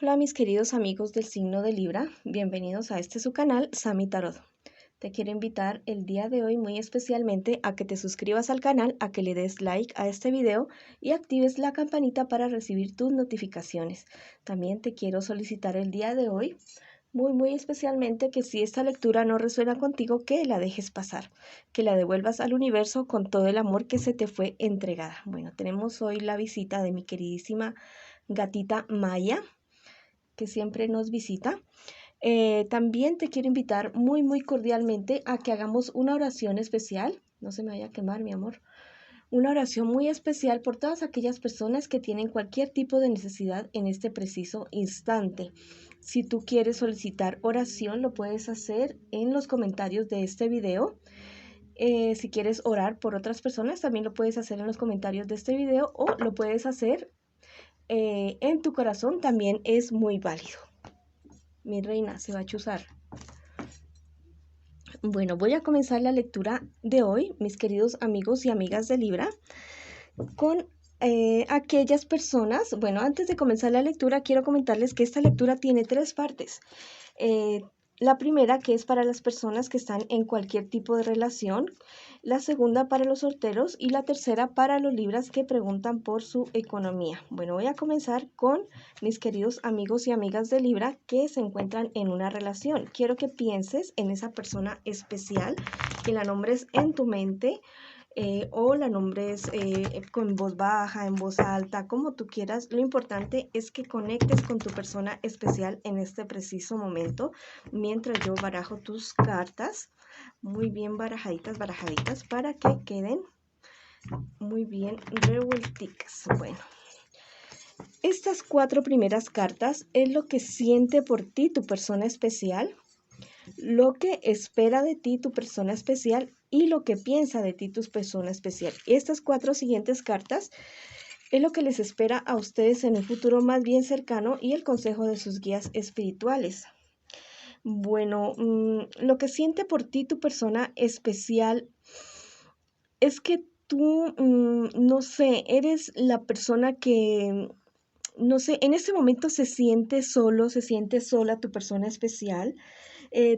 Hola mis queridos amigos del signo de Libra, bienvenidos a su canal Sami Tarot. Te quiero invitar el día de hoy muy especialmente a que te suscribas al canal, a que le des like a este video y actives la campanita para recibir tus notificaciones. También te quiero solicitar el día de hoy muy especialmente que si esta lectura no resuena contigo, que la dejes pasar, que la devuelvas al universo con todo el amor que se te fue entregada. Bueno, tenemos hoy la visita de mi queridísima gatita Maya, que siempre nos visita. También te quiero invitar muy cordialmente a que hagamos una oración especial. No se me vaya a quemar, mi amor. Una oración muy especial por todas aquellas personas que tienen cualquier tipo de necesidad en este preciso instante. Si tú quieres solicitar oración, lo puedes hacer en los comentarios de este video. Si quieres orar por otras personas, también lo puedes hacer en los comentarios de este video o lo puedes hacer en tu corazón, también es muy válido. Mi reina, se va a chuzar. Bueno, voy a comenzar la lectura de hoy, mis queridos amigos y amigas de Libra, con aquellas personas. Bueno, antes de comenzar la lectura, quiero comentarles que esta lectura tiene 3 partes. La primera, que es para las personas que están en cualquier tipo de relación. La segunda para los solteros y la tercera para los libras que preguntan por su economía. Bueno, voy a comenzar con mis queridos amigos y amigas de Libra que se encuentran en una relación. Quiero que pienses en esa persona especial, que la nombres en tu mente. O la nombres con voz baja, en voz alta, como tú quieras. Lo importante es que conectes con tu persona especial en este preciso momento, mientras yo barajo tus cartas, muy bien barajaditas, para que queden muy bien revuelticas. Bueno, estas 4 primeras cartas es lo que siente por ti tu persona especial, lo que espera de ti tu persona especial y lo que piensa de ti tu persona especial. Estas 4 siguientes cartas es lo que les espera a ustedes en un futuro más bien cercano y el consejo de sus guías espirituales. Bueno, lo que siente por ti tu persona especial es que tú, no sé, eres la persona que, no sé, en este momento se siente solo, se siente sola tu persona especial.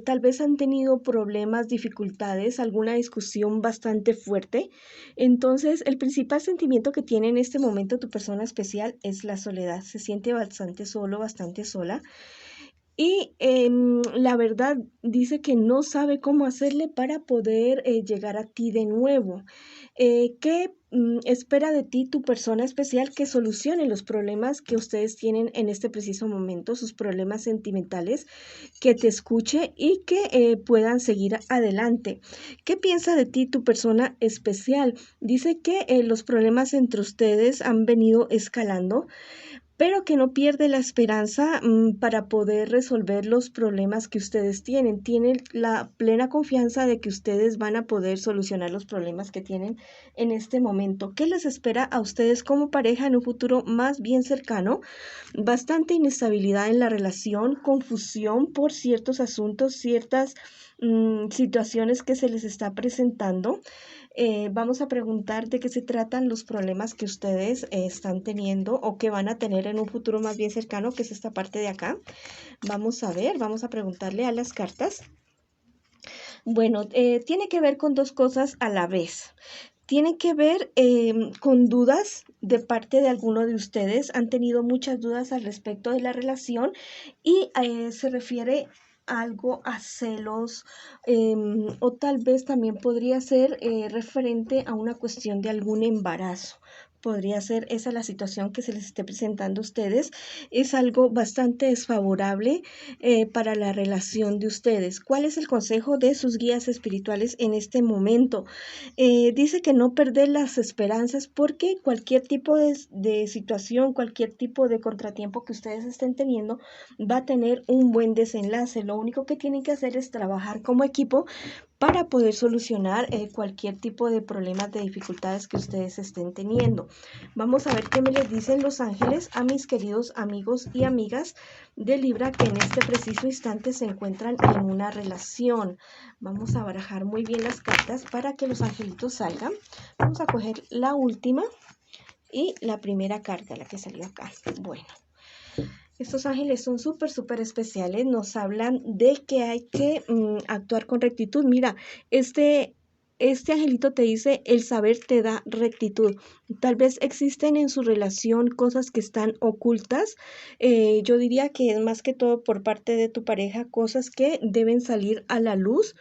Tal vez han tenido problemas, dificultades, alguna discusión bastante fuerte. Entonces, el principal sentimiento que tiene en este momento tu persona especial es la soledad. Se siente bastante solo, bastante sola. Y la verdad dice que no sabe cómo hacerle para poder llegar a ti de nuevo. ¿Qué espera de ti tu persona especial? Que solucione los problemas que ustedes tienen en este preciso momento, sus problemas sentimentales, que te escuche y que puedan seguir adelante. ¿Qué piensa de ti tu persona especial? Dice que los problemas entre ustedes han venido escalando, pero que no pierde la esperanza para poder resolver los problemas que ustedes tienen. Tienen la plena confianza de que ustedes van a poder solucionar los problemas que tienen en este momento. ¿Qué les espera a ustedes como pareja en un futuro más bien cercano? Bastante inestabilidad en la relación, confusión por ciertos asuntos, ciertas situaciones que se les está presentando. Vamos a preguntar de qué se tratan los problemas que ustedes están teniendo o que van a tener en un futuro más bien cercano, que es esta parte de acá. Vamos a ver, vamos a preguntarle a las cartas. Bueno, tiene que ver con 2 cosas a la vez. Tiene que ver con dudas de parte de alguno de ustedes. Han tenido muchas dudas al respecto de la relación y se refiere algo a celos, o tal vez también podría ser referente a una cuestión de algún embarazo. Podría ser esa la situación que se les esté presentando a ustedes. Es algo bastante desfavorable para la relación de ustedes. ¿Cuál es el consejo de sus guías espirituales en este momento? Dice que no perder las esperanzas, porque cualquier tipo de situación, cualquier tipo de contratiempo que ustedes estén teniendo va a tener un buen desenlace. Lo único que tienen que hacer es trabajar como equipo para poder solucionar cualquier tipo de problemas, de dificultades que ustedes estén teniendo. Vamos a ver qué me les dicen los ángeles a mis queridos amigos y amigas de Libra que en este preciso instante se encuentran en una relación. Vamos a barajar muy bien las cartas para que los angelitos salgan. Vamos a coger la última y la primera carta, la que salió acá. Bueno, Estos ángeles son súper especiales, nos hablan de que hay que actuar con rectitud. Mira, este angelito te dice, el saber te da rectitud. Tal vez existen en su relación cosas que están ocultas. Yo diría que es más que todo por parte de tu pareja, cosas que deben salir a la luz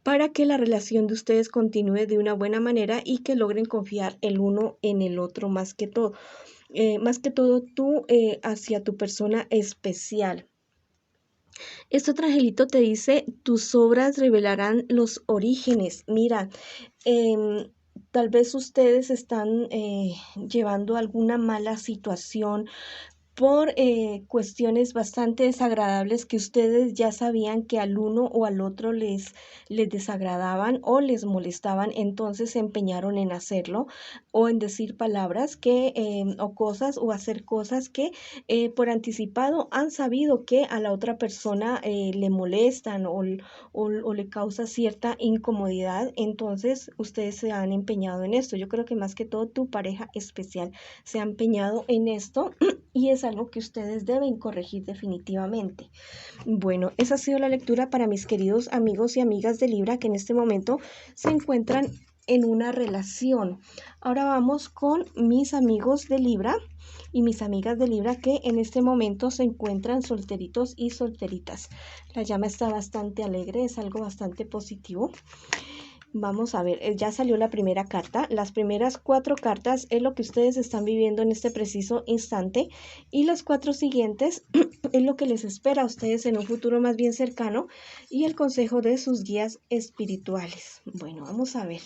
para que la relación de ustedes continúe de una buena manera y que logren confiar el uno en el otro más que todo tú hacia tu persona especial. Este otro angelito te dice, tus obras revelarán los orígenes. Mira, tal vez ustedes están llevando alguna mala situación por cuestiones bastante desagradables que ustedes ya sabían que al uno o al otro les desagradaban o les molestaban, entonces se empeñaron en hacerlo o en decir palabras o cosas o hacer cosas que por anticipado han sabido que a la otra persona le molestan o le causa cierta incomodidad, entonces ustedes se han empeñado en esto. Yo creo que más que todo tu pareja especial se ha empeñado en esto y es algo que ustedes deben corregir definitivamente. Bueno, esa ha sido la lectura para mis queridos amigos y amigas de Libra que en este momento se encuentran en una relación. Ahora vamos con mis amigos de Libra y mis amigas de Libra que en este momento se encuentran solteritos y solteritas. La llama está bastante alegre, es algo bastante positivo. Vamos a ver, ya salió la primera carta. Las primeras 4 cartas es lo que ustedes están viviendo en este preciso instante y las 4 siguientes es lo que les espera a ustedes en un futuro más bien cercano y el consejo de sus guías espirituales. Bueno, vamos a ver.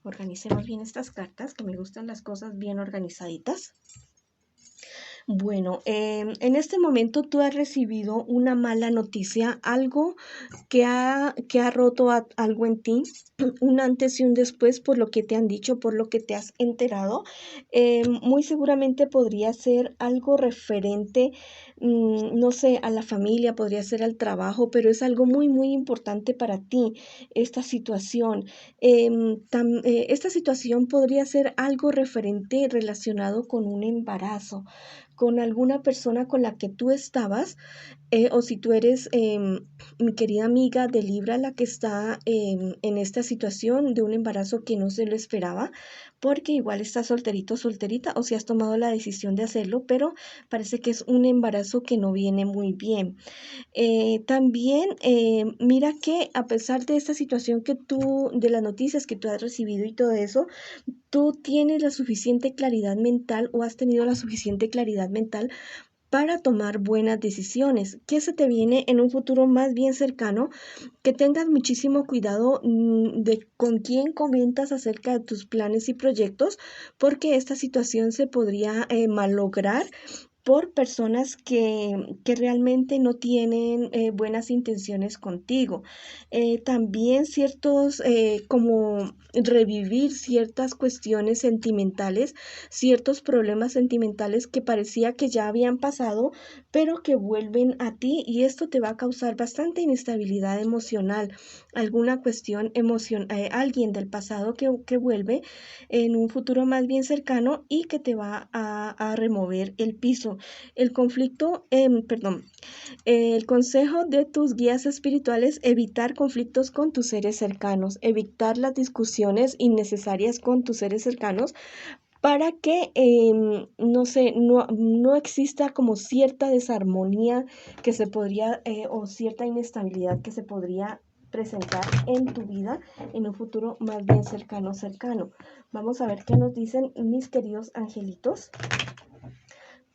Organicemos bien estas cartas, que me gustan las cosas bien organizaditas. Bueno, en este momento tú has recibido una mala noticia, algo que ha roto algo en ti, un antes y un después por lo que te han dicho, por lo que te has enterado. Muy seguramente podría ser algo referente, no sé, a la familia, podría ser al trabajo, pero es algo muy importante para ti, esta situación. Esta situación podría ser algo referente relacionado con un embarazo, con alguna persona con la que tú estabas, o si tú eres mi querida amiga de Libra, la que está en esta situación de un embarazo que no se lo esperaba, porque igual estás solterito, solterita, o si has tomado la decisión de hacerlo, pero parece que es un embarazo que no viene muy bien. También mira que a pesar de esta situación de las noticias que tú has recibido y todo eso, tú tienes la suficiente claridad mental o has tenido la suficiente claridad mental para tomar buenas decisiones. ¿Qué se te viene en un futuro más bien cercano? Que tengas muchísimo cuidado de con quién comentas acerca de tus planes y proyectos, porque esta situación se podría malograr por personas que realmente no tienen buenas intenciones contigo. También como revivir ciertas cuestiones sentimentales, ciertos problemas sentimentales que parecía que ya habían pasado, pero que vuelven a ti y esto te va a causar bastante inestabilidad emocional. Alguna cuestión alguien del pasado que vuelve en un futuro más bien cercano y que te va a remover el piso. El consejo de tus guías espirituales, evitar conflictos con tus seres cercanos, evitar las discusiones innecesarias con tus seres cercanos para que, no sé, no exista como cierta desarmonía que se podría, o cierta inestabilidad que se podría presentar en tu vida en un futuro más bien cercano. Vamos a ver qué nos dicen mis queridos angelitos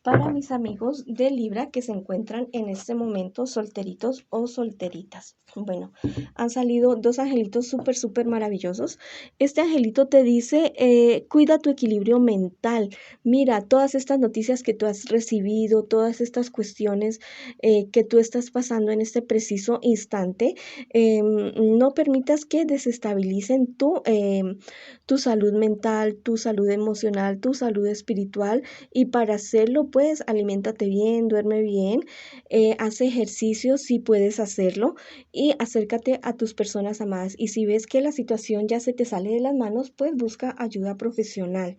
para mis amigos de Libra que se encuentran en este momento solteritos o solteritas. Bueno, han salido 2 angelitos súper maravillosos. Este angelito te dice, cuida tu equilibrio mental. Mira, todas estas noticias que tú has recibido, todas estas cuestiones que tú estás pasando en este preciso instante, no permitas que desestabilicen tu salud mental, tu salud emocional, tu salud espiritual, y para hacerlo puedes, aliméntate bien, duerme bien, haz ejercicio si puedes hacerlo y acércate a tus personas amadas. Y si ves que la situación ya se te sale de las manos, pues busca ayuda profesional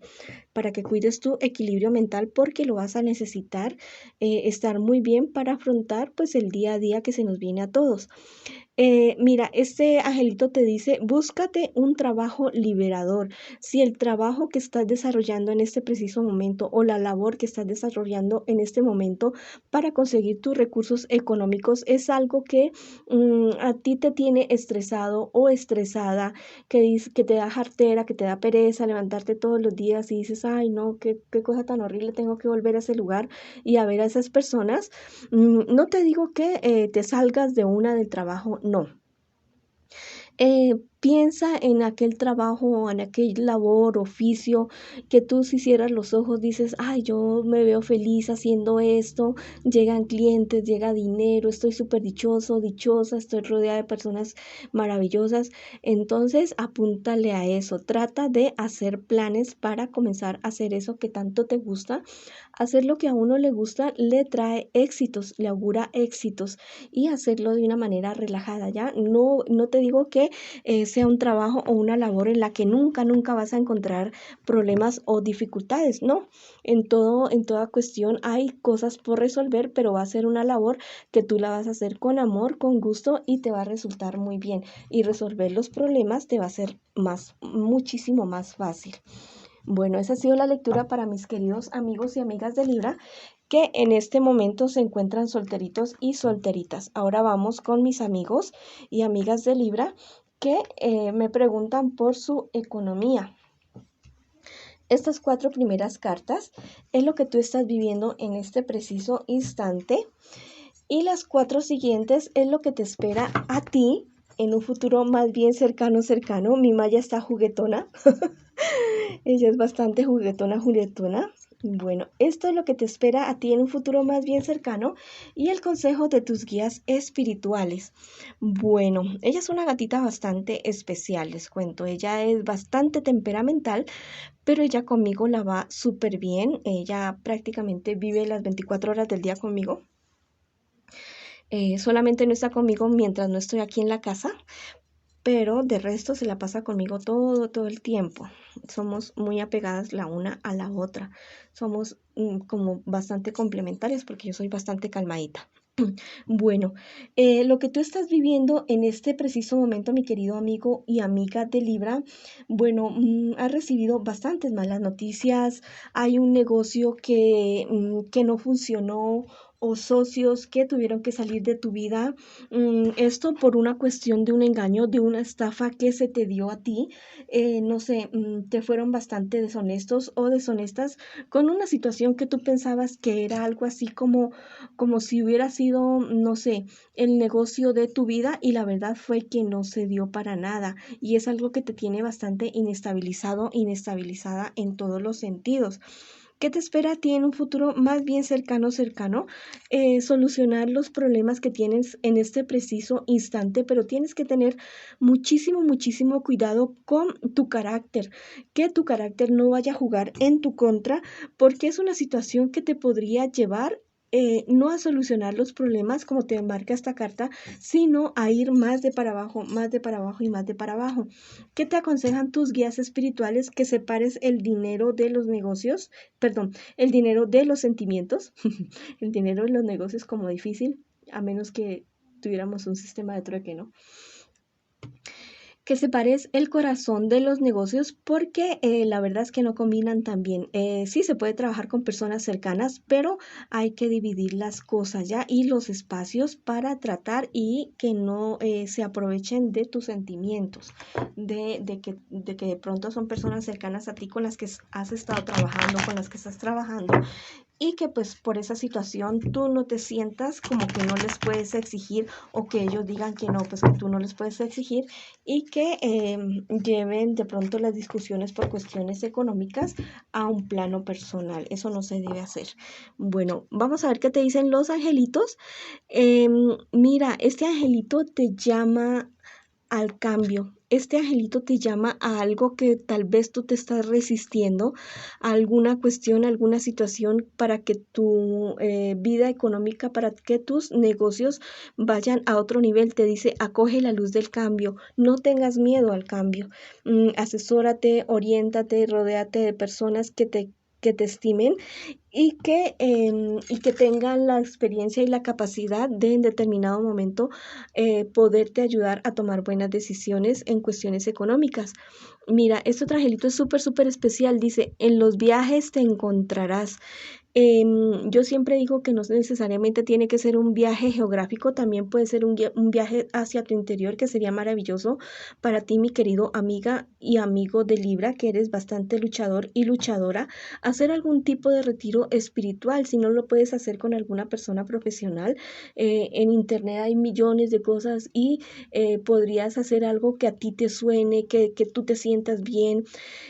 para que cuides tu equilibrio mental porque lo vas a necesitar estar muy bien para afrontar pues el día a día que se nos viene a todos. Mira, este angelito te dice, búscate un trabajo liberador. Si el trabajo que estás desarrollando en este preciso momento o la labor que estás desarrollando en este momento para conseguir tus recursos económicos es algo que a ti te tiene estresado o estresada, que te da jartera, que te da pereza levantarte todos los días y dices, ay, no, qué cosa tan horrible, tengo que volver a ese lugar y a ver a esas personas. No te digo que te salgas de una del trabajo, no. Piensa en aquel trabajo o en aquel labor, oficio, que tú si cierras los ojos dices, ay, yo me veo feliz haciendo esto, llegan clientes, llega dinero, estoy súper dichoso, dichosa, estoy rodeada de personas maravillosas. Entonces, apúntale a eso, trata de hacer planes para comenzar a hacer eso que tanto te gusta. Hacer lo que a uno le gusta le trae éxitos, le augura éxitos y hacerlo de una manera relajada, ¿ya? No te digo que sea un trabajo o una labor en la que nunca vas a encontrar problemas o dificultades, ¿no? En toda cuestión hay cosas por resolver, pero va a ser una labor que tú la vas a hacer con amor, con gusto y te va a resultar muy bien. Y resolver los problemas te va a ser muchísimo más fácil. Bueno, esa ha sido la lectura para mis queridos amigos y amigas de Libra que en este momento se encuentran solteritos y solteritas. Ahora vamos con mis amigos y amigas de Libra que me preguntan por su economía. Estas 4 primeras cartas es lo que tú estás viviendo en este preciso instante y las 4 siguientes es lo que te espera a ti en un futuro más bien cercano. Mi Maya está juguetona. Ella es bastante juguetona. Bueno, esto es lo que te espera a ti en un futuro más bien cercano y el consejo de tus guías espirituales. Bueno, ella es una gatita bastante especial, les cuento. Ella es bastante temperamental, pero ella conmigo la va súper bien. Ella prácticamente vive las 24 horas del día conmigo. Solamente no está conmigo mientras no estoy aquí en la casa, pero de resto se la pasa conmigo todo el tiempo. Somos muy apegadas la una a la otra. Somos como bastante complementarias porque yo soy bastante calmadita. Bueno, lo que tú estás viviendo en este preciso momento, mi querido amigo y amiga de Libra, bueno, has recibido bastantes malas noticias. Hay un negocio que no funcionó o socios que tuvieron que salir de tu vida. Esto por una cuestión de un engaño, de una estafa que se te dio a ti. No sé, te fueron bastante deshonestos o deshonestas con una situación que tú pensabas que era algo así como si hubiera sido, no sé, el negocio de tu vida y la verdad fue que no se dio para nada y es algo que te tiene bastante inestabilizada en todos los sentidos. ¿Qué te espera a ti en un futuro más bien cercano? Solucionar los problemas que tienes en este preciso instante, pero tienes que tener muchísimo cuidado con tu carácter, que tu carácter no vaya a jugar en tu contra, porque es una situación que te podría llevar no a solucionar los problemas como te marca esta carta, sino a ir más de para abajo y más de para abajo. ¿Qué te aconsejan tus guías espirituales? Que separes el dinero de los negocios, perdón, el dinero de los sentimientos. El dinero de los negocios como difícil, a menos que tuviéramos un sistema de trueque, ¿no? Que separes el corazón de los negocios porque la verdad es que no combinan tan bien. Sí se puede trabajar con personas cercanas, pero hay que dividir las cosas ya y los espacios para tratar y que no se aprovechen de tus sentimientos, de que de pronto son personas cercanas a ti con las que has estado trabajando, con las que estás trabajando y que pues por esa situación tú no te sientas como que no les puedes exigir o que ellos digan que no, pues que tú no les puedes exigir y que lleven de pronto las discusiones por cuestiones económicas a un plano personal. Eso no se debe hacer. Bueno, vamos a ver qué te dicen los angelitos. Mira, este angelito te llama al cambio. Este angelito te llama a algo que tal vez tú te estás resistiendo, a alguna cuestión, alguna situación para que tu vida económica, para que tus negocios vayan a otro nivel. Te dice, acoge la luz del cambio, no tengas miedo al cambio. Asesórate, oriéntate, rodéate de personas que te estimen y que tengan la experiencia y la capacidad de en determinado momento poderte ayudar a tomar buenas decisiones en cuestiones económicas. Mira, este otro angelito es súper, súper especial. Dice, en los viajes te encontrarás. Yo siempre digo que no necesariamente tiene que ser un viaje geográfico, también puede ser un viaje hacia tu interior, que sería maravilloso para ti, mi querido amiga y amigo de Libra, que eres bastante luchador y luchadora, hacer algún tipo de retiro espiritual. Si no lo puedes hacer con alguna persona profesional, en internet hay millones de cosas y podrías hacer algo que a ti te suene, que tú te sientas bien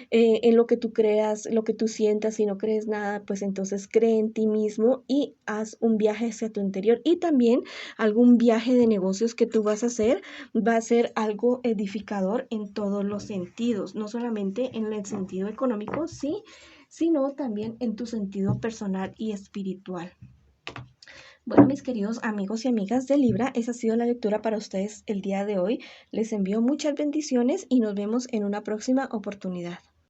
en lo que tú creas, lo que tú sientas. Si no crees nada, pues entonces cree en ti mismo y haz un viaje hacia tu interior. Y también algún viaje de negocios que tú vas a hacer va a ser algo edificador en todos los sentidos, no solamente en el sentido económico, sí, sino también en tu sentido personal y espiritual. Bueno, mis queridos amigos y amigas de Libra, esa ha sido la lectura para ustedes el día de hoy. Les envío muchas bendiciones y nos vemos en una próxima oportunidad.